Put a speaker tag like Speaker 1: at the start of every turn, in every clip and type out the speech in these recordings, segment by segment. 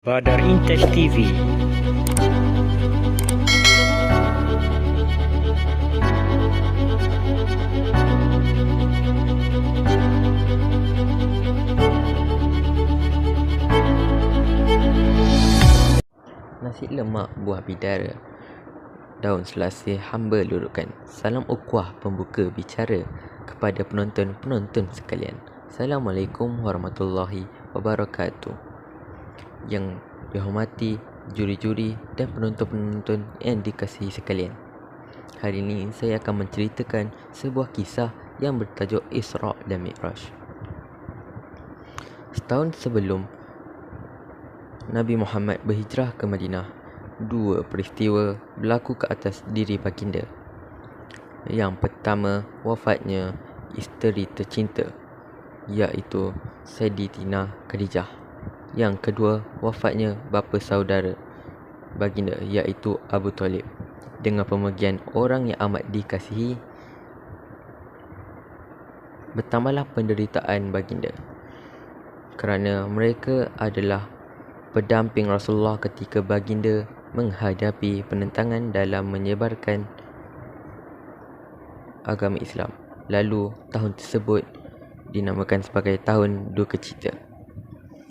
Speaker 1: Badar Intaj TV.
Speaker 2: Nasi lemak buah bidara. Daun selasih hamba lulukan. Salam ukhuwah pembuka bicara kepada penonton-penonton sekalian. Assalamualaikum warahmatullahi wabarakatuh. Yang dihormati juri-juri dan penonton-penonton yang dikasihi sekalian. Hari ini saya akan menceritakan sebuah kisah yang bertajuk Isra' dan Mi'raj. Setahun sebelum Nabi Muhammad berhijrah ke Madinah, dua peristiwa berlaku ke atas diri baginda. Yang pertama, wafatnya isteri tercinta, iaitu Sayyidatina Khadijah. Yang kedua, wafatnya bapa saudara baginda, iaitu Abu Talib. Dengan pemergian orang yang amat dikasihi, bertambahlah penderitaan baginda, kerana mereka adalah pendamping Rasulullah ketika baginda menghadapi penentangan dalam menyebarkan agama Islam. Lalu tahun tersebut dinamakan sebagai tahun duka cita.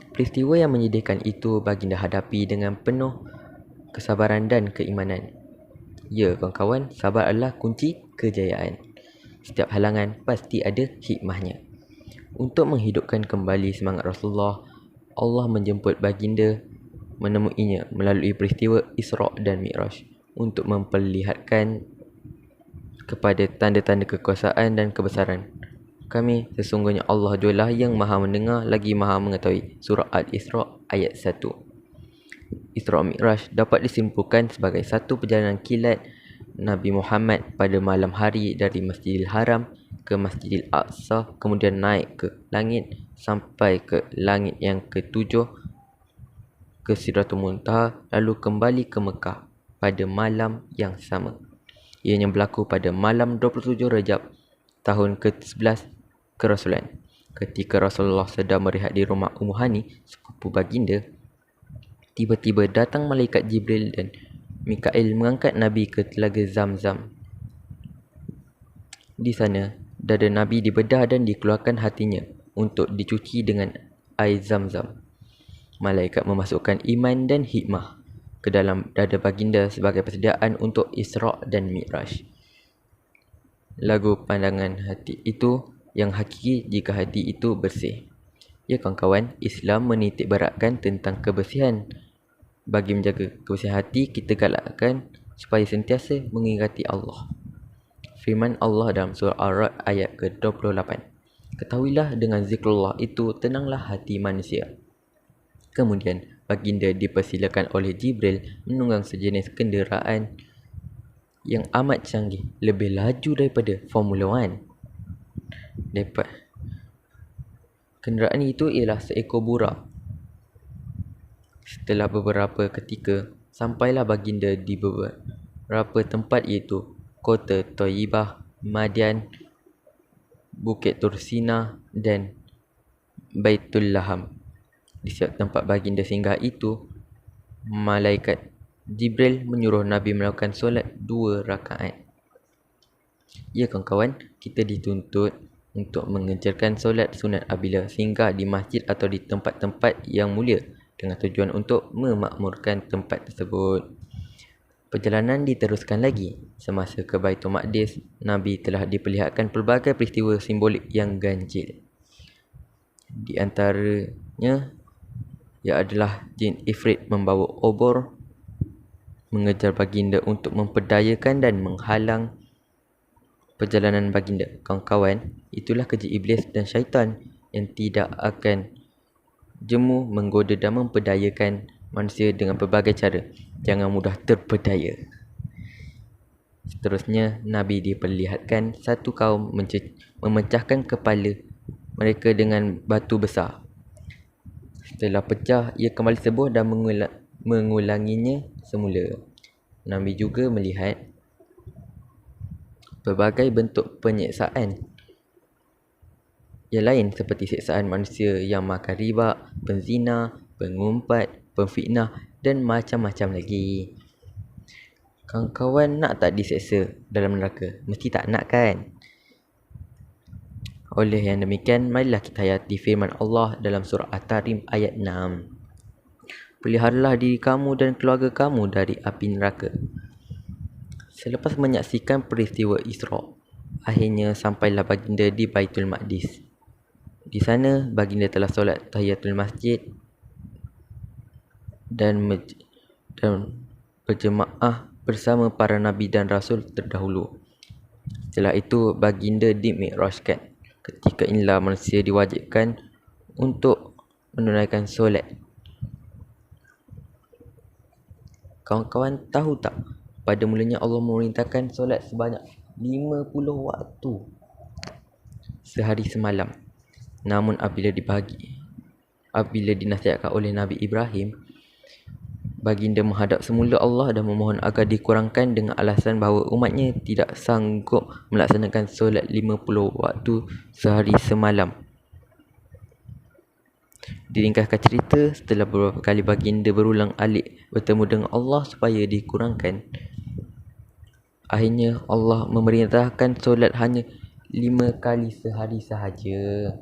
Speaker 2: Peristiwa yang menyedihkan itu baginda hadapi dengan penuh kesabaran dan keimanan. Ya kawan-kawan, sabar adalah kunci kejayaan. Setiap halangan pasti ada hikmahnya. Untuk menghidupkan kembali semangat Rasulullah, Allah menjemput baginda menemuinya melalui peristiwa Isra' dan Mi'raj untuk memperlihatkan kepada tanda-tanda kekuasaan dan kebesaran. Kami sesungguhnya Allah jualah yang maha mendengar lagi maha mengetahui. Surah Al-Isra' ayat 1. Isra' Mi'raj dapat disimpulkan sebagai satu perjalanan kilat Nabi Muhammad pada malam hari dari Masjidil Haram ke Masjidil Aqsa, kemudian naik ke langit sampai ke langit yang ketujuh, ke Sidratul Muntaha, lalu kembali ke Mekah pada malam yang sama. Ianya berlaku pada malam 27 Rajab tahun ke-11 kerasulan. Ketika Rasulullah sedang berehat di rumah Ummu Hani, sepupu baginda, tiba-tiba datang malaikat Jibril dan Mikail mengangkat Nabi ke telaga Zamzam. Di sana, dada Nabi dibedah dan dikeluarkan hatinya untuk dicuci dengan air Zamzam. Malaikat memasukkan iman dan hikmah ke dalam dada baginda sebagai persediaan untuk Isra' dan Mi'raj. Lagu pandangan hati itu yang hakiki jika hati itu bersih. Ya kawan-kawan, Islam menitik beratkan tentang kebersihan. Bagi menjaga kebersihan hati, kita galakkan supaya sentiasa mengingati Allah. Firman Allah dalam surah Ar-Ra'd ayat ke-28. Ketahuilah dengan zikrullah itu tenanglah hati manusia. Kemudian baginda dipersilakan oleh Jibril menunggang sejenis kenderaan yang amat canggih, lebih laju daripada Formula 1. Kenderaan itu ialah seekor buraq. Setelah beberapa ketika, sampailah baginda di beberapa tempat, iaitu kota Thayyibah, Madian, Bukit Tursina dan Baitul Laham. Di setiap tempat baginda singgah itu, malaikat Jibril menyuruh Nabi melakukan solat 2 rakaat. Ya kawan-kawan, kita dituntut untuk mengerjakan solat sunat apabila singgah di masjid atau di tempat-tempat yang mulia dengan tujuan untuk memakmurkan tempat tersebut. Perjalanan diteruskan lagi. Semasa ke Baitul Maqdis, Nabi telah diperlihatkan pelbagai peristiwa simbolik yang ganjil. Di antaranya adalah jin Ifrit membawa obor mengejar baginda untuk memperdayakan dan menghalang perjalanan baginda. Kawan-kawan, itulah kerja iblis dan syaitan yang tidak akan jemu menggoda dan memperdayakan manusia dengan pelbagai cara. Jangan mudah terpedaya. Seterusnya, Nabi diperlihatkan satu kaum memecahkan kepala mereka dengan batu besar. Setelah pecah, ia kembali sembuh dan mengulanginya semula. Nabi juga melihat pelbagai bentuk penyiksaan yang lain seperti siksaan manusia yang makan riba, penzina, pengumpat, pemfitnah dan macam-macam lagi. Kawan-kawan nak tak diseksa dalam neraka? Mesti tak nak kan? Oleh yang demikian, marilah kita hayati firman Allah dalam surah At-Tahrim ayat 6. Peliharalah diri kamu dan keluarga kamu dari api neraka. Selepas menyaksikan peristiwa Isra, akhirnya sampailah baginda di Baitul Maqdis. Di sana, baginda telah solat tahiyatul masjid dan berjemaah bersama para nabi dan rasul terdahulu. Setelah itu, baginda dimi'rajkan. Ketika inilah manusia diwajibkan untuk menunaikan solat. Kawan-kawan tahu tak, pada mulanya Allah memerintahkan solat sebanyak 50 waktu sehari semalam. Namun apabila dinasihatkan oleh Nabi Ibrahim, baginda menghadap semula Allah dan memohon agar dikurangkan dengan alasan bahawa umatnya tidak sanggup melaksanakan solat 50 waktu sehari semalam. Diringkaskan cerita, setelah beberapa kali baginda berulang alik bertemu dengan Allah supaya dikurangkan, akhirnya Allah memerintahkan solat hanya 5 kali sehari sahaja.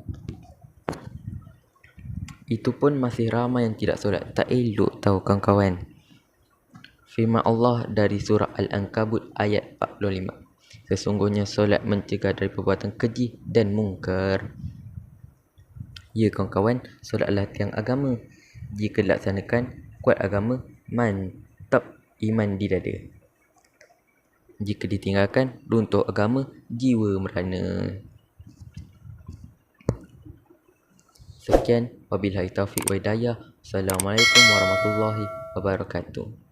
Speaker 2: Itu pun masih ramai yang tidak solat. Tak elok tahu kawan-kawan. Firman Allah dari surah Al-Ankabut ayat 45. Sesungguhnya solat mencegah dari perbuatan keji dan mungkar. Ya kawan-kawan, solat adalah tiang agama. Jika dilaksanakan, kuat agama, mantap iman di dada. Jika ditinggalkan, runtuh agama, jiwa merana. Sekian, wabillahi taufiq wa hidayah. Assalamualaikum warahmatullahi wabarakatuh.